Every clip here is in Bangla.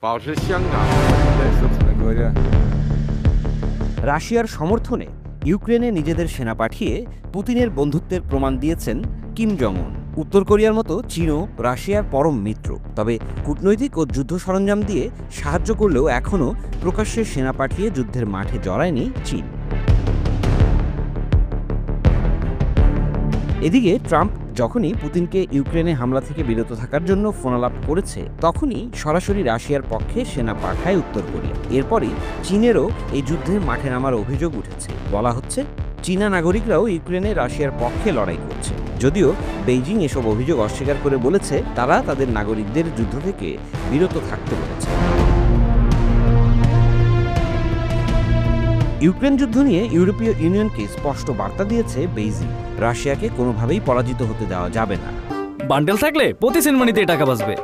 保持香港在所处的国家。 রাশিয়ার সমর্থনে ইউক্রেনে নিজেদের সেনা পাঠিয়ে পুতিনের বন্ধুত্বের প্রমাণ দিয়েছেন কিম জং উন। উত্তর কোরিয়ার মতো চীনও রাশিয়ার পরম মিত্র, তবে কূটনৈতিক ও যুদ্ধ সরঞ্জাম দিয়ে সাহায্য করলেও এখনও প্রকাশ্যে সেনা পাঠিয়ে যুদ্ধের মাঠে জড়ায়নি চীন। এদিকে ট্রাম্প যখনই পুতিনকে ইউক্রেনে হামলা থেকে বিরত থাকার জন্য ফোনালাপ করেছে, তখনই সরাসরি রাশিয়ার পক্ষে সেনা পাঠায় উত্তর কোরিয়া। এরপরই চীনেরও এই যুদ্ধে মাঠে নামার অভিযোগ উঠেছে। বলা হচ্ছে চীনা নাগরিকরাও ইউক্রেনে রাশিয়ার পক্ষে লড়াই করছে, যদিও বেইজিং এসব অভিযোগ অস্বীকার করে বলেছে তারা তাদের নাগরিকদের যুদ্ধ থেকে বিরত থাকতে বলেছে। ইউক্রেন যুদ্ধ নিয়ে ইউরোপীয় ইউনিয়নকে স্পষ্ট বার্তা দিয়েছে বেইজিং, রাশিয়াকে কোনোভাবেই পরাজিত হতে দেওয়া যাবে না। বান্ডেল থাকলে প্রতি সেনমানিতে টাকা বাঁচবে।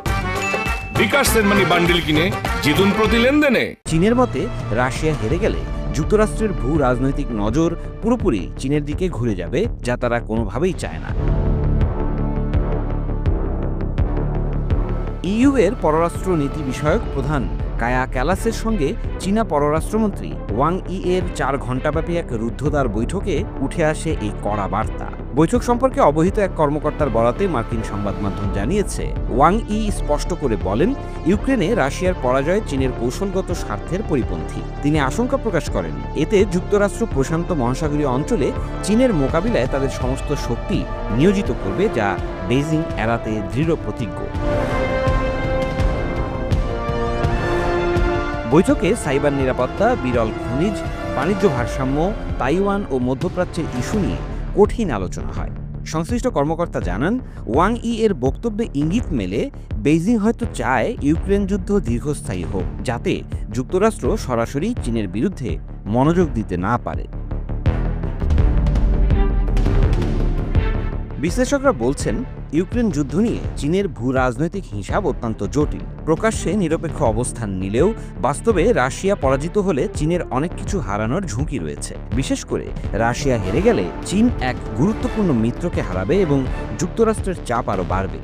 বিকাশ সেনমানি বান্ডেল কিনে জিতুন প্রতি লেনদেনে। চীনের মতে রাশিয়া হেরে গেলে যুক্তরাষ্ট্রের ভূ রাজনৈতিক নজর পুরোপুরি চীনের দিকে ঘুরে যাবে, যা তারা কোনোভাবেই চায় না। ইইউ এর পররাষ্ট্র নীতি বিষয়ক প্রধান কায়া ক্যালাসের সঙ্গে চীনা পররাষ্ট্রমন্ত্রী ওয়াং ই এর 4 ঘণ্টাব্যাপী এক রুদ্ধদ্বার বৈঠকে উঠে আসে এই কড়া বার্তা। বৈঠক সম্পর্কে অবহিত এক কর্মকর্তার বরাতে মার্কিন সংবাদ মাধ্যম জানিয়েছে, ওয়াং ই স্পষ্ট করে বলেন ইউক্রেনে রাশিয়ার পরাজয় চীনের কৌশলগত স্বার্থের পরিপন্থী। তিনি আশঙ্কা প্রকাশ করেন এতে যুক্তরাষ্ট্র প্রশান্ত মহাসাগরীয় অঞ্চলে চীনের মোকাবিলায় তাদের সমস্ত শক্তি নিয়োজিত করবে, যা বেইজিং এড়াতে দৃঢ় প্রতিজ্ঞ। বৈঠকে সাইবার নিরাপত্তা, বিরল খনিজ, বাণিজ্য ভারসাম্য, তাইওয়ান ও মধ্যপ্রাচ্যের ইস্যু নিয়ে কঠিন আলোচনা হয়। সংশ্লিষ্ট কর্মকর্তা জানান, ওয়াং ই এর বক্তব্যে ইঙ্গিত মেলে বেইজিং হয়তো চায় ইউক্রেন যুদ্ধ দীর্ঘস্থায়ী হোক, যাতে যুক্তরাষ্ট্র সরাসরি চীনের বিরুদ্ধে মনোযোগ দিতে না পারে। বিশ্লেষকরা বলছেন ইউক্রেন যুদ্ধ নিয়ে চীনের ভূ রাজনৈতিক হিসাব অত্যন্ত জটিল। প্রকাশ্যে নিরপেক্ষ অবস্থান নিলেও বাস্তবে রাশিয়া পরাজিত হলে চীনের অনেক কিছু হারানোর ঝুঁকি রয়েছে। বিশেষ করে রাশিয়া হেরে গেলে চীন এক গুরুত্বপূর্ণ মিত্রকে হারাবে এবং যুক্তরাষ্ট্রের চাপ আরও বাড়বে।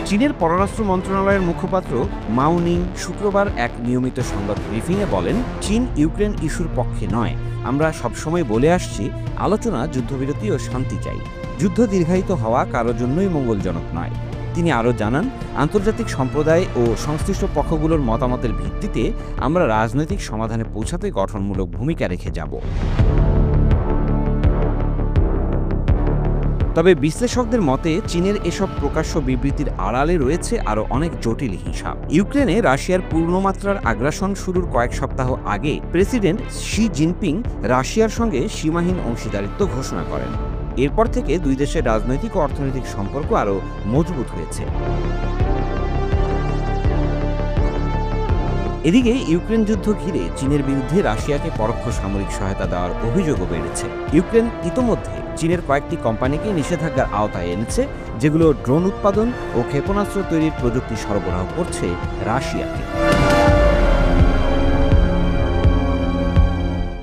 চীনের পররাষ্ট্র মন্ত্রণালয়ের মুখপাত্র মাও নিং শুক্রবার এক নিয়মিত সংবাদ ব্রিফিংয়ে বলেন, চীন ইউক্রেন ইস্যুর পক্ষে নয়। আমরা সবসময় বলে আসছি আলোচনা, যুদ্ধবিরতি ও শান্তি চাই। যুদ্ধ দীর্ঘায়িত হওয়া কারোর জন্যই মঙ্গলজনক নয়। তিনি আরও জানান, আন্তর্জাতিক সম্প্রদায় ও সংশ্লিষ্ট পক্ষগুলোর মতামতের ভিত্তিতে আমরা রাজনৈতিক সমাধানে পৌঁছাতে গঠনমূলক ভূমিকা রেখে যাব। তবে বিশ্লেষকদের মতে চীনের এসব প্রকাশ্য বিবৃতির আড়ালে রয়েছে আরও অনেক জটিল হিসাব। ইউক্রেনে রাশিয়ার পূর্ণমাত্রার আগ্রাসন শুরুর কয়েক সপ্তাহ আগে প্রেসিডেন্ট শি জিনপিং রাশিয়ার সঙ্গে সীমাহীন অংশীদারিত্ব ঘোষণা করেন। এরপর থেকে দুই দেশের রাজনৈতিক ও অর্থনৈতিক সম্পর্ক আরও মজবুত হয়েছে। এদিকে ইউক্রেন যুদ্ধ ঘিরে চীনের বিরুদ্ধে রাশিয়াকে পরোক্ষ সামরিক সহায়তা দেওয়ার অভিযোগও বেড়েছে। ইউক্রেন ইতোমধ্যে চীনের কয়েকটি কোম্পানিকে নিষেধাজ্ঞার আওতায় এনেছে, যেগুলো ড্রোন উৎপাদন ও ক্ষেপণাস্ত্র তৈরির প্রযুক্তি সরবরাহ করছে রাশিয়াকে।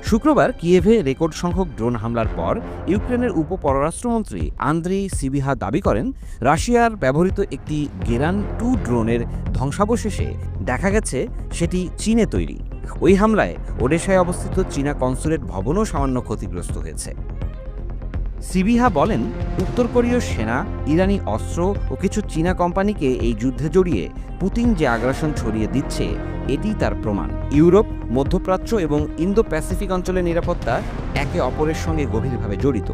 শুক্রবার কিয়েভে রেকর্ড সংখ্যক ড্রোন হামলার পর ইউক্রেনের উপ পররাষ্ট্রমন্ত্রী আন্দ্রেই সিবিহা দাবি করেন, রাশিয়ার ব্যবহৃত একটি গেরান 2 ড্রোনের ধ্বংসাবশেষে দেখা গেছে সেটি চীনে তৈরি। ওই হামলায় ওডেসায় অবস্থিত চীনা কনসুলেট ভবনও সামান্য ক্ষতিগ্রস্ত হয়েছে। সিবিহা বলেন, উত্তর কোরীয় সেনা, ইরানি অস্ত্র ও কিছু চীনা কোম্পানিকে এই যুদ্ধে জড়িয়ে পুতিন যে আগ্রাসন ছড়িয়ে দিচ্ছে এটি তার প্রমাণ। ইউরোপ, মধ্যপ্রাচ্য এবং ইন্দো প্যাসিফিক অঞ্চলের নিরাপত্তা একে অপরের সঙ্গে গভীরভাবে জড়িত।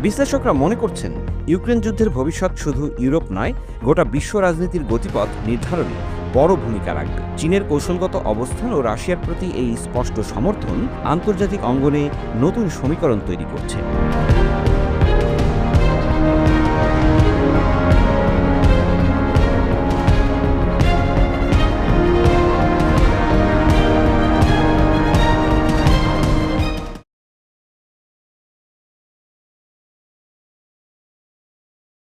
বিশ্লেষকরা মনে করছেন ইউক্রেন যুদ্ধের ভবিষ্যৎ শুধু ইউরোপ নয়, গোটা বিশ্ব রাজনীতির গতিপথ নির্ধারণে বড় ভূমিকা রাখবে। চীনের কৌশলগত অবস্থান ও রাশিয়ার প্রতি এই স্পষ্ট সমর্থন আন্তর্জাতিক অঙ্গনে নতুন সমীকরণ তৈরি করছে।